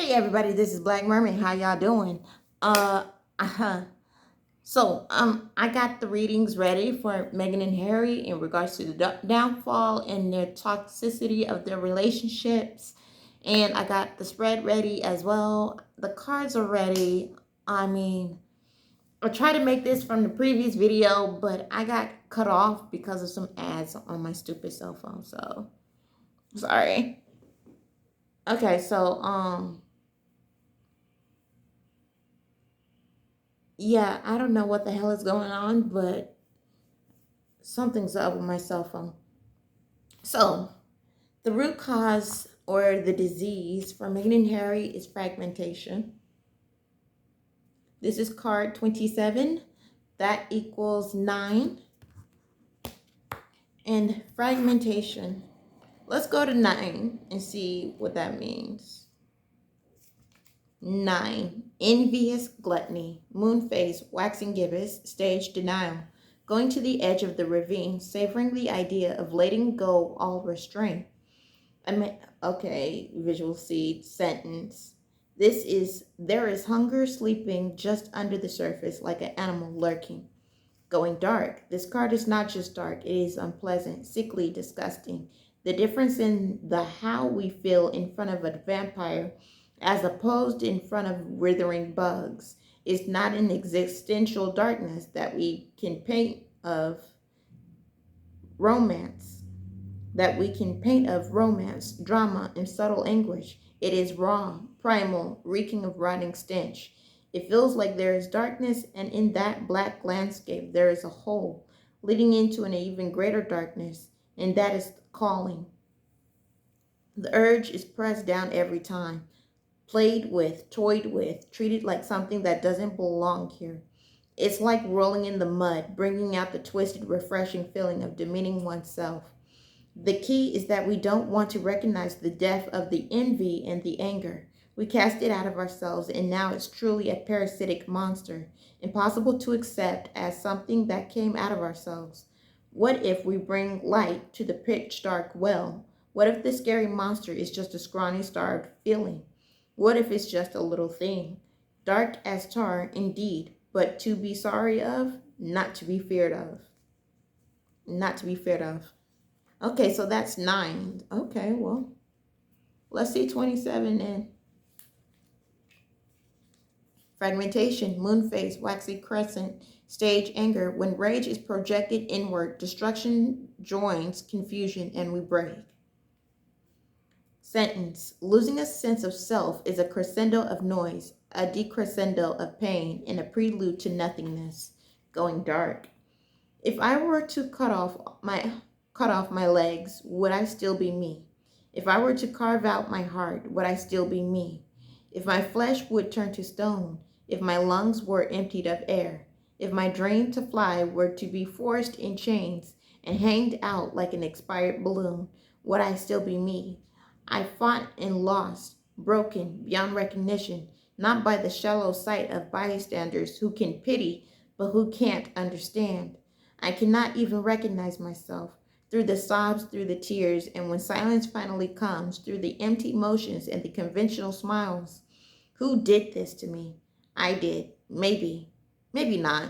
Hey everybody, this is Black Mermaid. How y'all doing? Uh-huh. I got the readings ready for Meghan and Harry in regards to the downfall and their toxicity of their relationships. And I got the spread ready as well. The cards are ready. I mean, I tried to make this from the previous video, but I got cut off because of some ads on my stupid cell phone. So, sorry. Okay, yeah, I don't know what the hell is going on, but something's up with my cell phone. So, the root cause or the disease for Meghan and Harry is fragmentation. This is card 27. That equals 9. And fragmentation. Let's go to 9 and see what that means. 9. Envious gluttony. Moonface, waxing gibbous, stage denial. Going to the edge of the ravine, savoring the idea of letting go all restraint. Okay, visual seed sentence. There is hunger sleeping just under the surface like an animal lurking. Going dark. This card is not just dark, it is unpleasant, sickly, disgusting. The difference in the how we feel in front of a vampire as opposed in front of withering bugs is not an existential darkness that we can paint of romance, drama, and subtle anguish. It is raw, primal, reeking of rotting stench. It feels like there is darkness, and in that black landscape there is a hole leading into an even greater darkness, and that is calling. The urge is pressed down every time, played with, toyed with, treated like something that doesn't belong here. It's like rolling in the mud, bringing out the twisted, refreshing feeling of demeaning oneself. The key is that we don't want to recognize the depth of the envy and the anger. We cast it out of ourselves, and now it's truly a parasitic monster, impossible to accept as something that came out of ourselves. What if we bring light to the pitch dark well? What if the scary monster is just a scrawny, starved feeling? What if it's just a little thing? Dark as tar, indeed, but to be sorry of, not to be feared of. Not to be feared of. Okay, so that's 9. Okay, well, let's see 27 and fragmentation, moonface, waxy crescent, stage anger. When rage is projected inward, destruction joins confusion and we break. Sentence, losing a sense of self is a crescendo of noise, a decrescendo of pain, and a prelude to nothingness, going dark. If I were to cut off my legs, would I still be me? If I were to carve out my heart, would I still be me? If my flesh would turn to stone, if my lungs were emptied of air, if my dream to fly were to be forced in chains and hanged out like an expired balloon, would I still be me? I fought and lost, broken beyond recognition, not by the shallow sight of bystanders who can pity but who can't understand. I cannot even recognize myself through the sobs, through the tears, and when silence finally comes, through the empty motions and the conventional smiles. Who did this to me? I did. Maybe. Maybe not.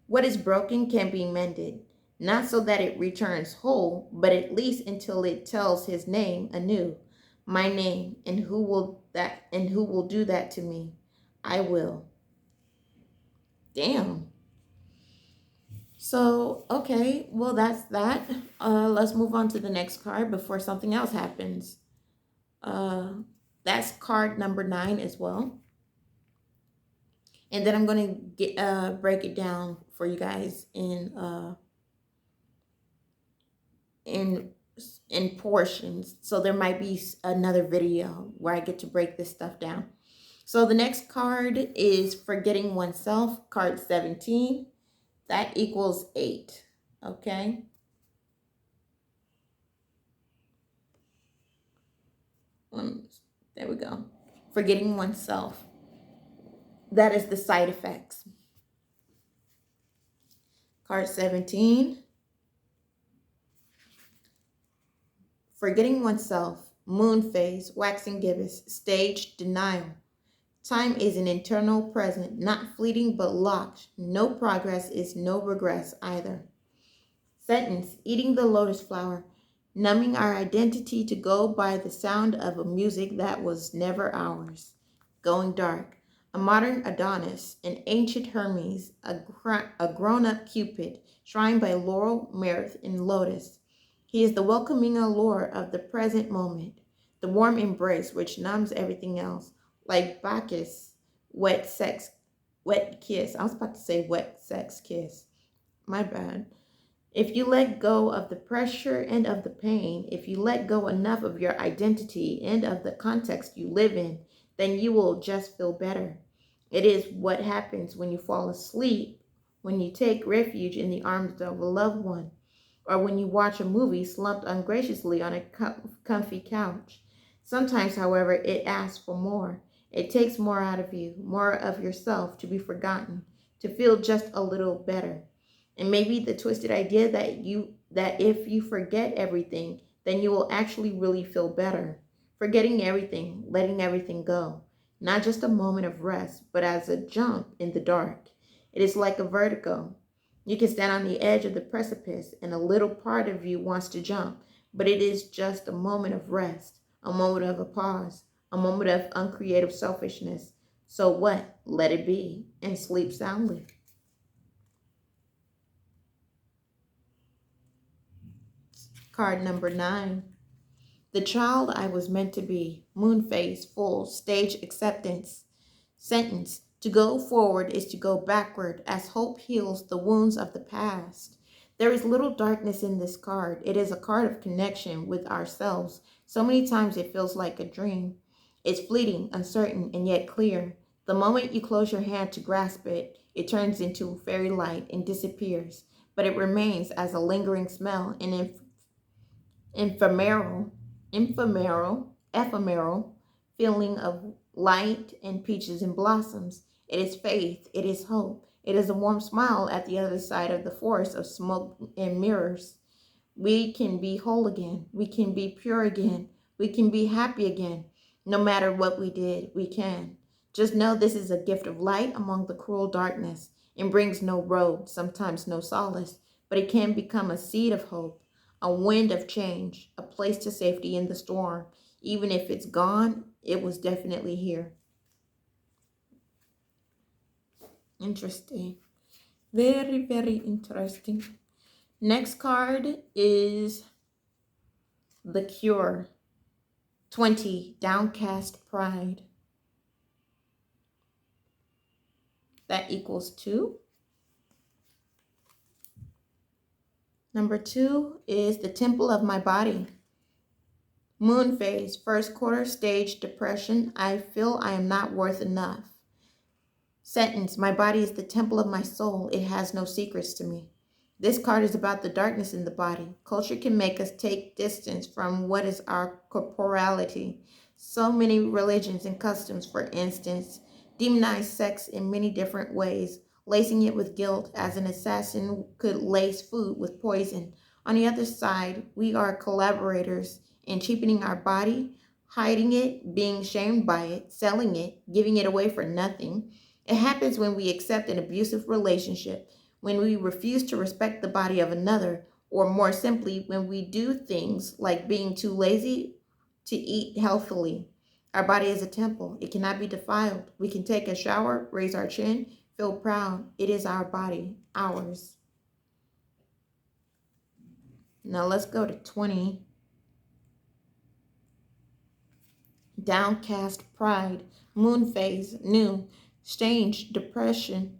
What is broken can be mended, not so that it returns whole, but at least until it tells his name anew. My name, and who will do that to me? I will. Damn. So, okay, well, that's that. Let's move on to the next card before something else happens. That's card number 9 as well. And then I'm going to break it down for you guys in portions. So there might be another video where I get to break this stuff down. So the next card is Forgetting Oneself, card 17. That equals 8, okay? There we go. Forgetting oneself. That is the side effects. Card 17. Forgetting oneself Moonface, waxing gibbous, stage denial. Time is an internal present, not fleeting but locked. No progress is no regress either. Sentence, eating the lotus flower, numbing our identity to go by the sound of a music that was never ours. Going dark, a modern Adonis, an ancient Hermes, a grown-up Cupid, shrined by laurel, mirth, and lotus. He is the welcoming allure of the present moment, the warm embrace which numbs everything else, like Bacchus' wet kiss. I was about to say wet sex kiss. My bad. If you let go of the pressure and of the pain, if you let go enough of your identity and of the context you live in, then you will just feel better. It is what happens when you fall asleep, when you take refuge in the arms of a loved one, or when you watch a movie slumped ungraciously on a comfy couch. Sometimes, however, it asks for more. It takes more out of you, more of yourself to be forgotten, to feel just a little better. And maybe the twisted idea that if you forget everything, then you will actually really feel better. Forgetting everything, letting everything go. Not just a moment of rest, but as a jump in the dark. It is like a vertigo. You can stand on the edge of the precipice and a little part of you wants to jump, but it is just a moment of rest, a moment of a pause, a moment of uncreative selfishness. So what? Let it be and sleep soundly. Card number 9. The child I was meant to be. Moonface, full, stage acceptance. Sentence. To go forward is to go backward as hope heals the wounds of the past. There is little darkness in this card. It is a card of connection with ourselves. So many times it feels like a dream. It's fleeting, uncertain, and yet clear. The moment you close your hand to grasp it, it turns into fairy light and disappears. But it remains as a lingering smell, an ephemeral feeling of light and peaches and blossoms. It is faith. It is hope. It is a warm smile at the other side of the forest of smoke and mirrors. We can be whole again. We can be pure again. We can be happy again. No matter what we did, we can. Just know this is a gift of light among the cruel darkness. It brings no road, sometimes no solace, but it can become a seed of hope, a wind of change, a place to safety in the storm. Even if it's gone, it was definitely here. Interesting. Very, very interesting. Next card is The Cure. 20, downcast pride. That equals 2. Number 2 is the temple of my body. Moonface, first quarter stage depression. I feel I am not worth enough. Sentence, my body is the temple of my soul. It has no secrets to me. This card is about the darkness in the body. Culture can make us take distance from what is our corporality. So many religions and customs, for instance, demonize sex in many different ways, lacing it with guilt as an assassin could lace food with poison. On the other side, we are collaborators in cheapening our body, hiding it, being shamed by it, selling it, giving it away for nothing. It happens when we accept an abusive relationship, when we refuse to respect the body of another, or more simply, when we do things like being too lazy to eat healthily. Our body is a temple. It cannot be defiled. We can take a shower, raise our chin, feel proud. It is our body, ours. Now let's go to 20. Downcast pride, moonface, new, strange depression.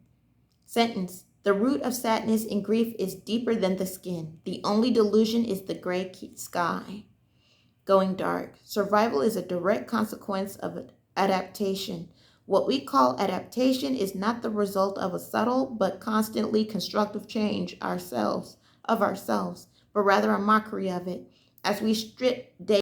Sentence, the root of sadness and grief is deeper than the skin. The only delusion is the gray sky. Going dark. Survival is a direct consequence of adaptation. What we call adaptation is not the result of a subtle but constantly constructive change of ourselves, but rather a mockery of it. As we strip